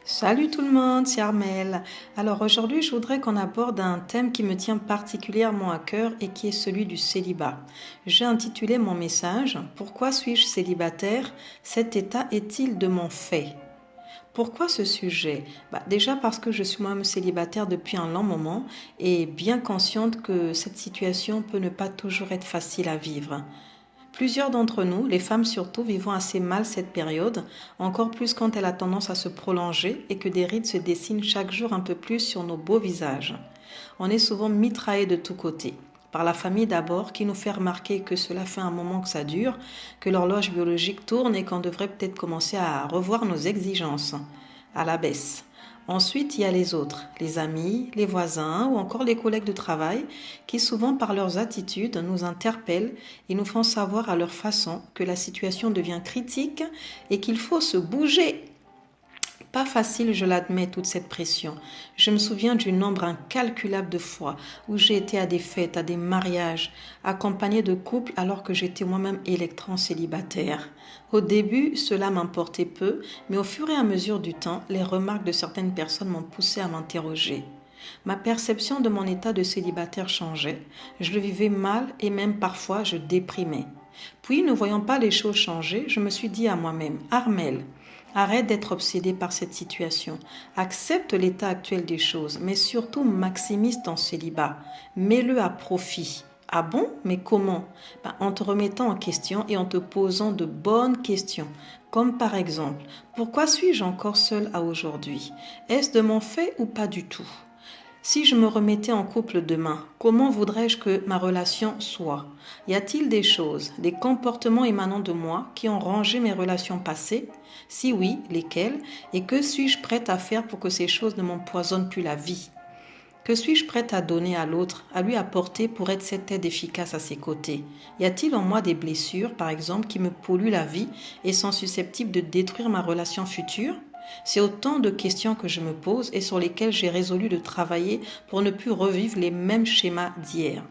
Salut tout le monde, c'est Armelle. Alors aujourd'hui, je voudrais qu'on aborde un thème qui me tient particulièrement à cœur et qui est celui du célibat. J'ai intitulé mon message Pourquoi suis-je célibataire? Cet état est-il de mon fait? Pourquoi ce sujet? Déjà parce que je suis moi-même célibataire depuis un long moment et bien consciente que cette situation peut ne pas toujours être facile à vivre. Plusieurs d'entre nous, les femmes surtout, vivons assez mal cette période, encore plus quand elle a tendance à se prolonger et que des rides se dessinent chaque jour un peu plus sur nos beaux visages. On est souvent mitraillés de tous côtés. Par la famille d'abord, qui nous fait remarquer que cela fait un moment que ça dure, que l'horloge biologique tourne et qu'on devrait peut-être commencer à revoir nos exigences à la baisse. Ensuite, il y a les autres, les amis, les voisins ou encore les collègues de travail qui souvent par leurs attitudes nous interpellent et nous font savoir à leur façon que la situation devient critique et qu'il faut se bouger. Pas facile, je l'admets, toute cette pression. Je me souviens du nombre incalculable de fois où j'ai été à des fêtes, à des mariages, accompagnée de couples alors que j'étais moi-même électron célibataire. Au début, cela m'importait peu, mais au fur et à mesure du temps, les remarques de certaines personnes m'ont poussé à m'interroger. Ma perception de mon état de célibataire changeait, je le vivais mal et même parfois je déprimais. Puis, ne voyant pas les choses changer, je me suis dit à moi-même, Armelle, arrête d'être obsédée par cette situation. Accepte l'état actuel des choses, mais surtout maximise ton célibat. Mets-le à profit. Ah bon? Mais comment? En te remettant en question et en te posant de bonnes questions. Comme par exemple, pourquoi suis-je encore seule à aujourd'hui? Est-ce de mon fait ou pas du tout? Si je me remettais en couple demain, comment voudrais-je que ma relation soit? Y a-t-il des choses, des comportements émanant de moi qui ont rangé mes relations passées? Si oui, lesquels? Et que suis-je prête à faire pour que ces choses ne m'empoisonnent plus la vie? Que suis-je prête à donner à l'autre, à lui apporter pour être cette aide efficace à ses côtés? Y a-t-il en moi des blessures, par exemple, qui me polluent la vie et sont susceptibles de détruire ma relation future? C'est autant de questions que je me pose et sur lesquelles j'ai résolu de travailler pour ne plus revivre les mêmes schémas d'hier.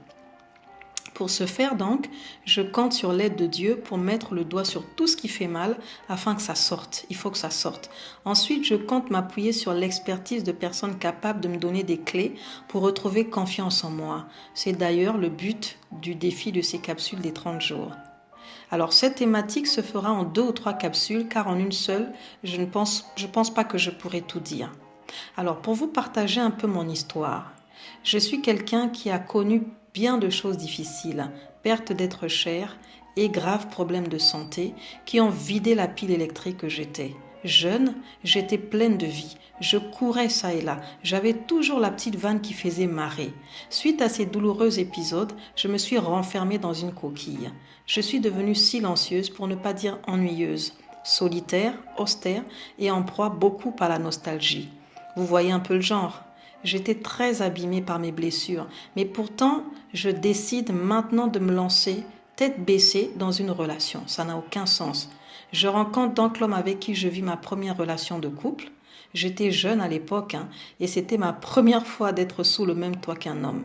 Pour ce faire donc, je compte sur l'aide de Dieu pour mettre le doigt sur tout ce qui fait mal afin que ça sorte. Il faut que ça sorte. Ensuite, je compte m'appuyer sur l'expertise de personnes capables de me donner des clés pour retrouver confiance en moi. C'est d'ailleurs le but du défi de ces capsules des 30 jours. Alors cette thématique se fera en 2 ou 3 capsules car en une seule, je pense pas que je pourrai tout dire. Alors pour vous partager un peu mon histoire, je suis quelqu'un qui a connu bien de choses difficiles, perte d'être cher et graves problèmes de santé qui ont vidé la pile électrique que j'étais. Jeune, j'étais pleine de vie. Je courais ça et là. J'avais toujours la petite vanne qui faisait marrer. Suite à ces douloureux épisodes, je me suis renfermée dans une coquille. Je suis devenue silencieuse pour ne pas dire ennuyeuse, solitaire, austère et en proie beaucoup à la nostalgie. Vous voyez un peu le genre. J'étais très abîmée par mes blessures, mais pourtant, je décide maintenant de me lancer tête baissée dans une relation. Ça n'a aucun sens. Je rencontre donc l'homme avec qui je vis ma première relation de couple. J'étais jeune à l'époque, et c'était ma première fois d'être sous le même toit qu'un homme.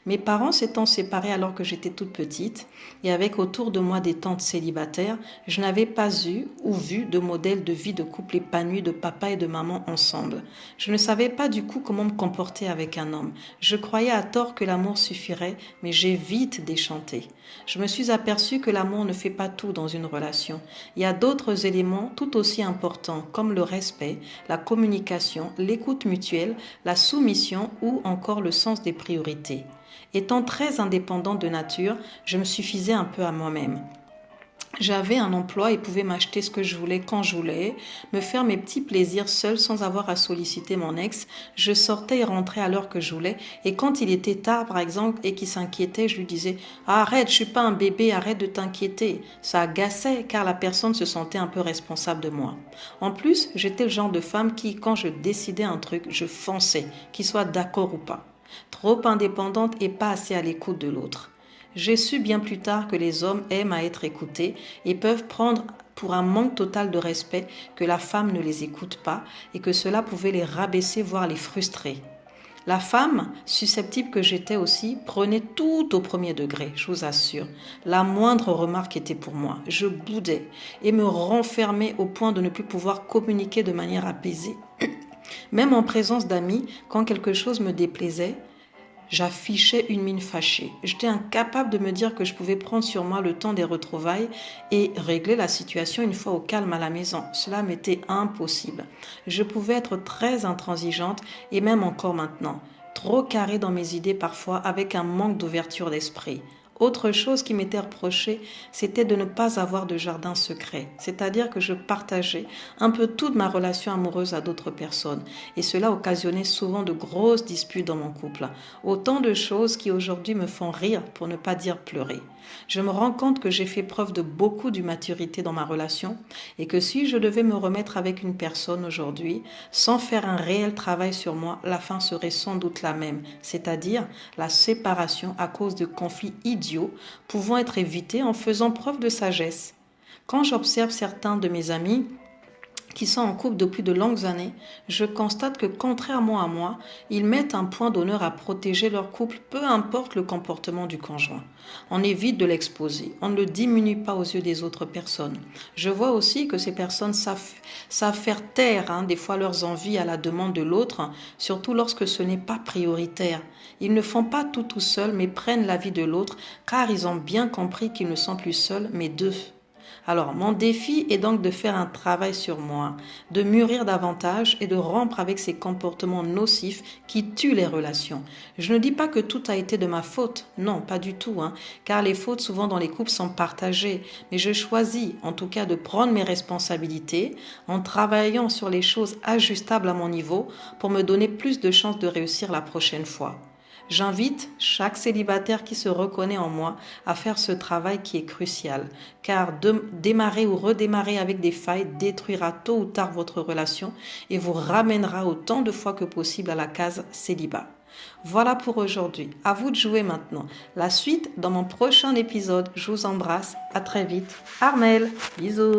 Mes parents s'étant séparés alors que j'étais toute petite et avec autour de moi des tantes célibataires, je n'avais pas eu ou vu de modèle de vie de couple épanoui de papa et de maman ensemble. Je ne savais pas du coup comment me comporter avec un homme. Je croyais à tort que l'amour suffirait, mais j'ai vite déchanté. Je me suis aperçue que l'amour ne fait pas tout dans une relation. Il y a d'autres éléments tout aussi importants comme le respect, la communication, l'écoute mutuelle, la soumission ou encore le sens des priorités. Étant très indépendante de nature, je me suffisais un peu à moi-même. J'avais un emploi et pouvais m'acheter ce que je voulais quand je voulais, me faire mes petits plaisirs seule sans avoir à solliciter mon ex. Je sortais et rentrais à l'heure que je voulais. Et quand il était tard, par exemple, et qu'il s'inquiétait, je lui disais Arrête, je suis pas un bébé, arrête de t'inquiéter. Ça agaçait car la personne se sentait un peu responsable de moi. En plus, j'étais le genre de femme qui, quand je décidais un truc, je fonçais, qu'il soit d'accord ou pas. Trop indépendante et pas assez à l'écoute de l'autre. J'ai su bien plus tard que les hommes aiment à être écoutés et peuvent prendre pour un manque total de respect que la femme ne les écoute pas et que cela pouvait les rabaisser voire les frustrer. La femme susceptible que j'étais aussi prenait tout au premier degré, je vous assure. La moindre remarque était pour moi. Je boudais et me renfermais au point de ne plus pouvoir communiquer de manière apaisée. Même en présence d'amis, quand quelque chose me déplaisait, j'affichais une mine fâchée. J'étais incapable de me dire que je pouvais prendre sur moi le temps des retrouvailles et régler la situation une fois au calme à la maison. Cela m'était impossible. Je pouvais être très intransigeante et même encore maintenant, trop carrée dans mes idées parfois avec un manque d'ouverture d'esprit. Autre chose qui m'était reprochée, c'était de ne pas avoir de jardin secret, c'est-à-dire que je partageais un peu toute ma relation amoureuse à d'autres personnes, et cela occasionnait souvent de grosses disputes dans mon couple. Autant de choses qui aujourd'hui me font rire, pour ne pas dire pleurer. Je me rends compte que j'ai fait preuve de beaucoup d'immaturité dans ma relation, et que si je devais me remettre avec une personne aujourd'hui, sans faire un réel travail sur moi, la fin serait sans doute la même, c'est-à-dire la séparation à cause de conflits idiots pouvant être évités en faisant preuve de sagesse. Quand j'observe certains de mes amis qui sont en couple depuis de longues années, je constate que contrairement à moi, ils mettent un point d'honneur à protéger leur couple, peu importe le comportement du conjoint. On évite de l'exposer, on ne le diminue pas aux yeux des autres personnes. Je vois aussi que ces personnes savent faire taire des fois leurs envies à la demande de l'autre, surtout lorsque ce n'est pas prioritaire. Ils ne font pas tout seuls, mais prennent l'avis de l'autre, car ils ont bien compris qu'ils ne sont plus seuls, mais deux. Alors, mon défi est donc de faire un travail sur moi, de mûrir davantage et de rompre avec ces comportements nocifs qui tuent les relations. Je ne dis pas que tout a été de ma faute, non, pas du tout, car les fautes souvent dans les couples sont partagées, mais je choisis en tout cas de prendre mes responsabilités en travaillant sur les choses ajustables à mon niveau pour me donner plus de chances de réussir la prochaine fois. J'invite chaque célibataire qui se reconnaît en moi à faire ce travail qui est crucial, car démarrer ou redémarrer avec des failles détruira tôt ou tard votre relation et vous ramènera autant de fois que possible à la case célibat. Voilà pour aujourd'hui. À vous de jouer maintenant. La suite dans mon prochain épisode. Je vous embrasse. À très vite. Armelle. Bisous.